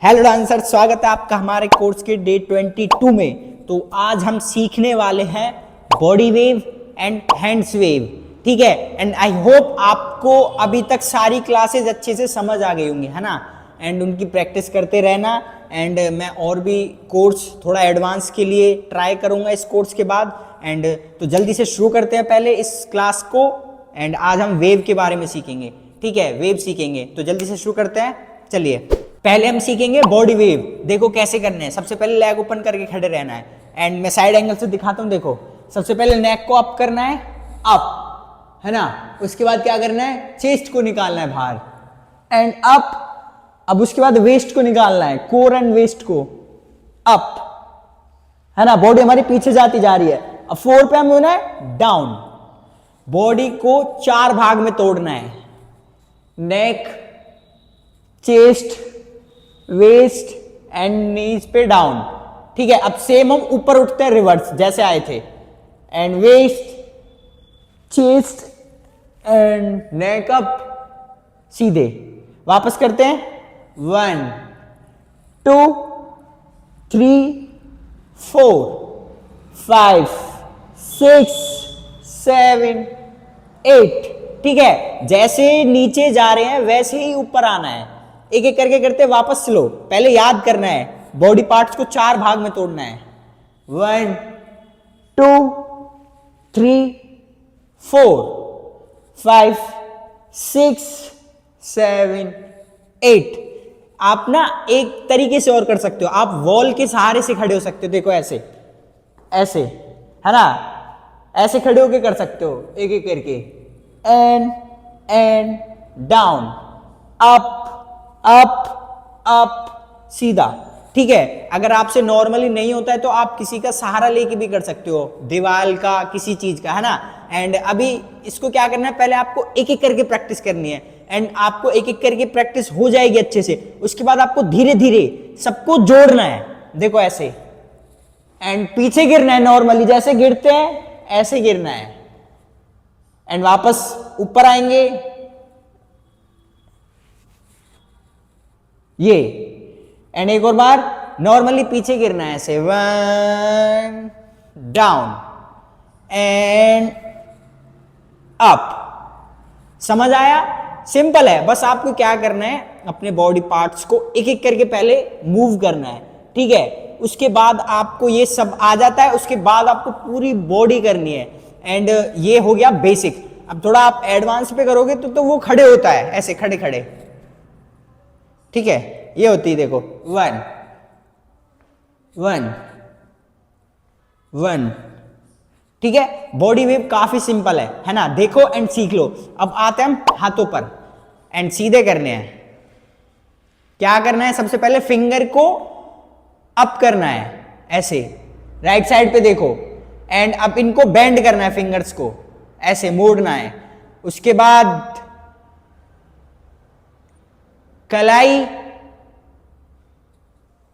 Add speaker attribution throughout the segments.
Speaker 1: Hello dancer, स्वागत है आपका हमारे कोर्स के डे 22 में। तो आज हम सीखने वाले हैं body wave and hands wave, ठीक है। एंड आई होप आपको अभी तक सारी क्लासेस अच्छे से समझ आ गई होंगी, है ना। एंड उनकी प्रैक्टिस करते रहना। एंड मैं और भी कोर्स थोड़ा एडवांस के लिए ट्राई करूंगा इस कोर्स के बाद। एंड तो जल्दी से शुरू करते हैं पहले इस क्लास को। एंड आज हम वेव के बारे में सीखेंगे, ठीक है, वेव सीखेंगे। तो जल्दी से शुरू करते हैं, चलिए। पहले हम सीखेंगे बॉडी वेव। देखो कैसे करने हैं। सबसे पहले लेग ओपन करके खड़े रहना है। एंड मैं साइड एंगल से दिखाता हूं। देखो, सबसे पहले नेक को अप करना है, अप, है ना। उसके बाद क्या करना है, चेस्ट को निकालना है बाहर एंड अप। अब उसके बाद वेस्ट को निकालना है, कोर एंड वेस्ट को अप, है ना। बॉडी हमारी पीछे जाती जा रही है। अब 4 पे हम होना है डाउन। बॉडी को 4 भाग में तोड़ना है, नेक, चेस्ट, वेस्ट एंड नीज पे डाउन, ठीक है। अब सेम हम ऊपर उठते हैं रिवर्स जैसे आए थे। And waist, chest and neck up, सीधे वापस करते हैं। 1 2 3 4 5 6 7 8, ठीक है। जैसे नीचे जा रहे हैं वैसे ही ऊपर आना है। एक एक करके करते वापस स्लो। पहले याद करना है, बॉडी पार्ट्स को 4 भाग में तोड़ना है। 1 2 3 4 5 6 7 8। आप ना एक तरीके से और कर सकते हो। आप वॉल के सहारे से खड़े हो सकते हो। देखो ऐसे ऐसे, है ना। ऐसे खड़े होके कर सकते हो एक एक करके। And down, up up up, सीधा, ठीक है। अगर आपसे नॉर्मली नहीं होता है तो आप किसी का सहारा लेके भी कर सकते हो, दीवार का, किसी चीज का, है ना। एंड अभी इसको क्या करना है, पहले आपको एक एक करके प्रैक्टिस करनी है। एंड आपको एक एक करके प्रैक्टिस हो जाएगी अच्छे से। उसके बाद आपको धीरे धीरे सबको जोड़ना है। देखो ऐसे, एंड पीछे गिरना है नॉर्मली, जैसे गिरते हैं ऐसे गिरना है। एंड वापस ऊपर आएंगे, ये। एंड एक और बार नॉर्मली पीछे गिरना है ऐसे। 1 डाउन एंड अप। समझ आया? सिंपल है। बस आपको क्या करना है, अपने बॉडी पार्ट्स को एक एक करके पहले मूव करना है, ठीक है। उसके बाद आपको ये सब आ जाता है। उसके बाद आपको पूरी बॉडी करनी है। एंड ये हो गया बेसिक। अब थोड़ा आप एडवांस पे करोगे तो वो खड़े होता है ऐसे, खड़े खड़े, ठीक है। ये होती है, देखो 1 1 1, ठीक है। बॉडी वेव काफी सिंपल है ना। देखो एंड सीख लो। अब आते हैं हम हाथों पर। एंड सीधे करने हैं। क्या करना है, सबसे पहले फिंगर को अप करना है ऐसे, राइट साइड पे देखो। एंड अब इनको बेंड करना है, फिंगर्स को ऐसे मोड़ना है। उसके बाद कलाई,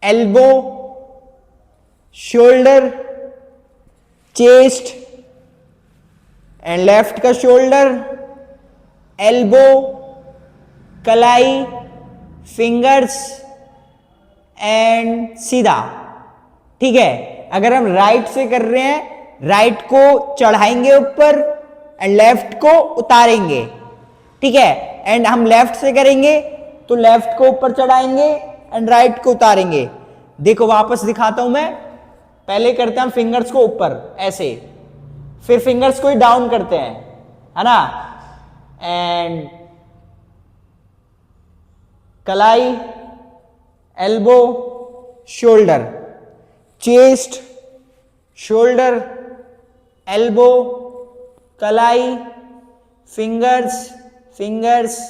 Speaker 1: elbow, shoulder, chest and left का शोल्डर, एल्बो, कलाई, फिंगर्स एंड सीधा, ठीक है। अगर हम राइट से कर रहे हैं, राइट को चढ़ाएंगे ऊपर एंड लेफ्ट को उतारेंगे, ठीक है। एंड हम लेफ्ट से करेंगे तो लेफ्ट को ऊपर चढ़ाएंगे एंड राइट को उतारेंगे। देखो वापस दिखाता हूं मैं। पहले करते हैं हम फिंगर्स को ऊपर ऐसे, फिर फिंगर्स को ही डाउन करते हैं, है ना। एंड कलाई, elbow, shoulder, chest, shoulder, elbow, कलाई, फिंगर्स फिंगर्स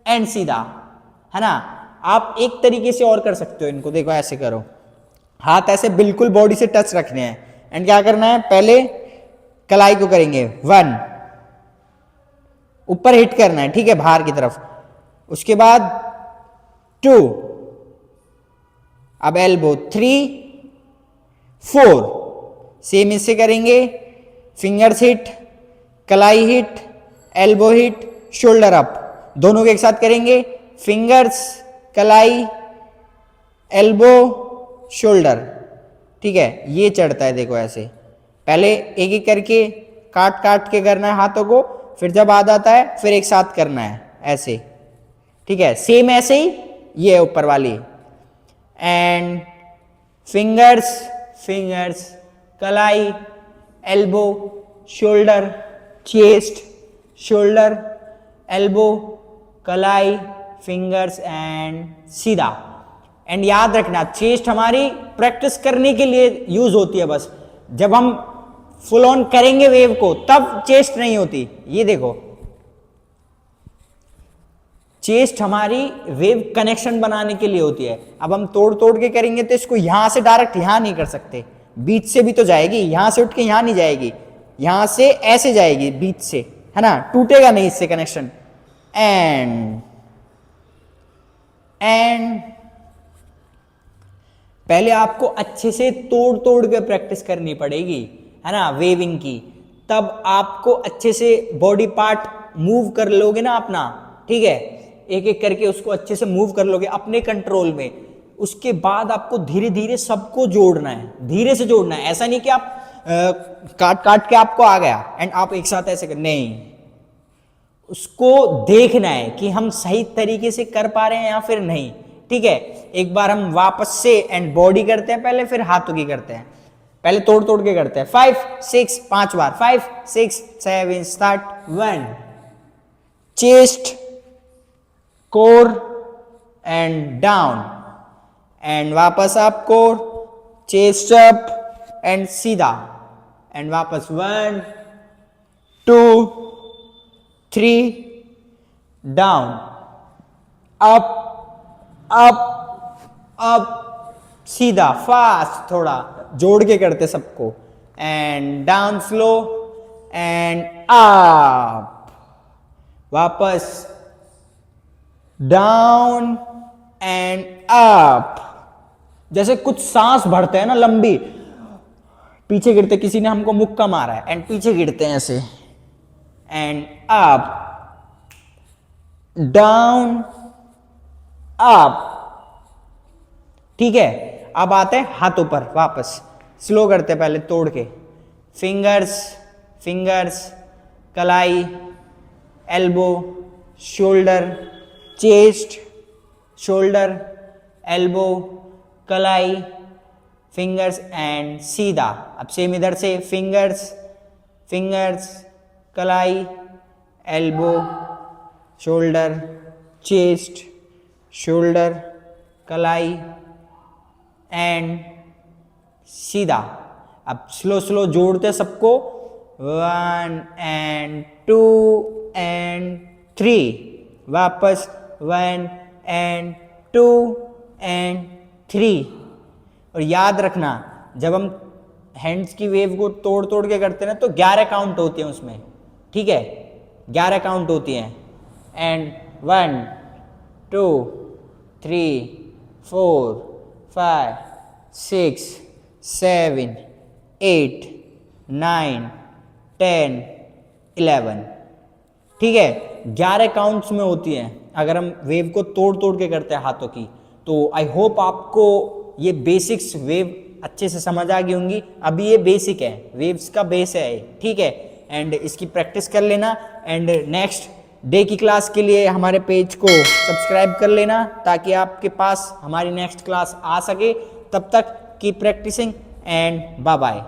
Speaker 1: एंड सीधा, है ना। आप एक तरीके से और कर सकते हो इनको। देखो ऐसे करो, हाथ ऐसे बिल्कुल बॉडी से टच रखने हैं। एंड क्या करना है, पहले कलाई को करेंगे 1, ऊपर हिट करना है, ठीक है, बाहर की तरफ। उसके बाद 2, अब एल्बो 3 4, सेम इससे करेंगे। फिंगर्स हिट, कलाई hit, elbow hit, shoulder up, दोनों के एक साथ करेंगे। फिंगर्स, कलाई, एल्बो, शोल्डर। ठीक है, ये चढ़ता है देखो ऐसे। पहले एक एक करके काट काट के करना है हाथों को, फिर जब आ जाता है फिर एक साथ करना है ऐसे। ठीक है, सेम ऐसे ही ये है ऊपर वाली। एंड फिंगर्स, फिंगर्स, कलाई, elbow, shoulder, chest, shoulder, elbow, कलाई, फिंगर्स एंड सीधा। एंड याद रखना, चेस्ट हमारी प्रैक्टिस करने के लिए यूज होती है बस। जब हम फुल ऑन करेंगे वेव को तब चेस्ट नहीं होती। ये देखो, चेस्ट हमारी वेव कनेक्शन बनाने के लिए होती है। अब हम तोड़ तोड़ के करेंगे तो इसको यहां से डायरेक्ट यहां नहीं कर सकते, बीच से भी तो जाएगी। यहां से उठ के यहां नहीं जाएगी, यहां से ऐसे जाएगी बीच से, है ना, टूटेगा नहीं इससे कनेक्शन। एंड पहले आपको अच्छे से तोड़ तोड़ के प्रैक्टिस करनी पड़ेगी, है ना, वेविंग की। तब आपको अच्छे से बॉडी पार्ट मूव कर लोगे ना अपना। ठीक है, एक एक करके उसको अच्छे से मूव कर लोगे अपने कंट्रोल में। उसके बाद आपको धीरे धीरे सबको जोड़ना है, धीरे से जोड़ना है। ऐसा नहीं कि आप काट काट के आपको आ गया एंड आप एक साथ ऐसे कर, नहीं, उसको देखना है कि हम सही तरीके से कर पा रहे हैं या फिर नहीं। ठीक है, एक बार हम वापस से एंड बॉडी करते हैं पहले, फिर हाथों की करते हैं। पहले तोड़ तोड़ के करते हैं। 5 6 5 बार, 5 6 7 start. 1 chest, core and down, and वापस up, core, chest up and सीधा, एंड वापस 1 2 3 डाउन, अप अप अप, सीधा, फास्ट, थोड़ा जोड़ के करते सबको। And down slow and up, वापस डाउन एंड अप। जैसे कुछ सांस भरते हैं ना लंबी, पीछे गिरते, किसी ने हमको मुक्का मारा है एंड पीछे गिरते हैं ऐसे। And up, down, up. ठीक है, अब आते हैं हाथों पर वापस। स्लो करते हैं पहले तोड़ के। फिंगर्स, फिंगर्स, कलाई, elbow, shoulder, chest, shoulder, elbow, कलाई, फिंगर्स एंड सीधा। अब सेम इधर से फिंगर्स, फिंगर्स, कलाई, एल्बो, शोल्डर, चेस्ट, शोल्डर, कलाई एंड सीधा। अब स्लो स्लो जोड़ते सबको। 1 एंड 2 एंड 3, वापस 1 एंड 2 एंड 3। और याद रखना, जब हम हैंड्स की वेव को तोड़ तोड़ के करते हैं ना तो 11 काउंट होते हैं उसमें। ठीक है, 11 काउंट होती हैं। एंड 1 2 3 4 5 6 7 8 9 10 11। ठीक है, 11 काउंट्स में होती हैं अगर हम वेव को तोड़ तोड़ के करते हैं हाथों की। तो आई होप आपको ये बेसिक्स वेव अच्छे से समझ आ गई होंगी। अभी ये बेसिक है, वेव्स का बेस है। ठीक है, एंड इसकी प्रैक्टिस कर लेना। एंड नेक्स्ट डे की क्लास के लिए हमारे पेज को सब्सक्राइब कर लेना ताकि आपके पास हमारी नेक्स्ट क्लास आ सके। तब तक keep practising and bye bye.